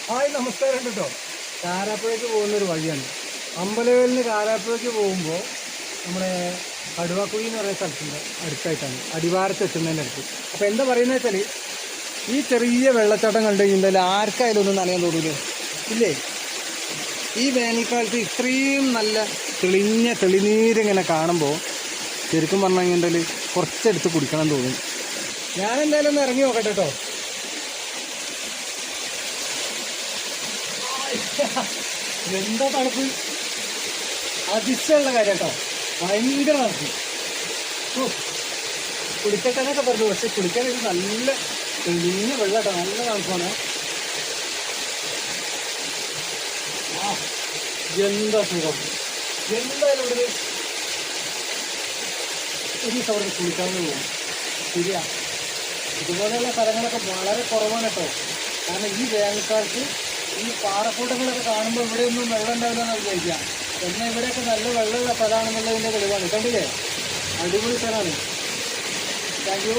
Hi നമസ്കാരം കേട്ടോ. കാരാപ്പുഴയ്ക്ക് പോകുന്നൊരു വഴിയാണ്. അമ്പലവയലിൽ നിന്ന് കാരാപ്പുഴയ്ക്ക് പോകുമ്പോൾ നമ്മുടെ കടുവാക്കുഴി എന്ന് പറയുന്ന സ്ഥലത്തിൻ്റെ അടുത്തായിട്ടാണ്, അടിവാരത്ത് എത്തുന്നതിൻ്റെ അടുത്ത്. അപ്പോൾ എന്താ പറയുന്നത് വെച്ചാൽ, ഈ ചെറിയ വെള്ളച്ചാട്ടം കണ്ടു കഴിഞ്ഞാൽ ആർക്കായാലും ഒന്നും നനയാൻ തോന്നൂലേ? ഇല്ലേ? ഈ വേനൽക്കാലത്ത് ഇത്രയും നല്ല തെളിഞ്ഞ തെളിനീരിങ്ങനെ കാണുമ്പോൾ ശരിക്കും പറഞ്ഞു കഴിഞ്ഞാൽ കുറച്ചെടുത്ത് കുടിക്കണം തോന്നും. ഞാനെന്തായാലും ഒന്ന് ഇറങ്ങി നോക്കട്ടെ കേട്ടോ. എന്താ തണുപ്പ്! അതിശയമുള്ള കാര്യം കേട്ടോ, ഭയങ്കര തണുപ്പ്. കുളിക്കട്ടെന്നൊക്കെ പറഞ്ഞു, പക്ഷെ കുളിക്കാൻ ഇത് നല്ല തെളിഞ്ഞ വെള്ളം കേട്ടോ, നല്ല തണുപ്പാണ്. എന്താ സുഖം! എന്തായാലും ഇവിടെ ഒരു ദിവസം കുളിക്കാമെന്ന് പോകും. ശരിയാ, ഇതുപോലെയുള്ള സ്ഥലങ്ങളൊക്കെ വളരെ കുറവാണ് കേട്ടോ. കാരണം ഈ വേനൽക്കാലത്ത് ഈ പാറക്കൂട്ടങ്ങളൊക്കെ കാണുമ്പോൾ ഇവിടെയൊന്നും വെള്ളം ഉണ്ടാവില്ലെന്ന് വിചാരിക്കാം. എന്നാൽ ഇവിടെയൊക്കെ നല്ല വെള്ളമുള്ള സ്ഥലമാണെന്നുള്ളതിൻ്റെ തെളിവാണ്. കണ്ടില്ലേ? അടിപൊളി സ്ഥലമാണ്. Thank you.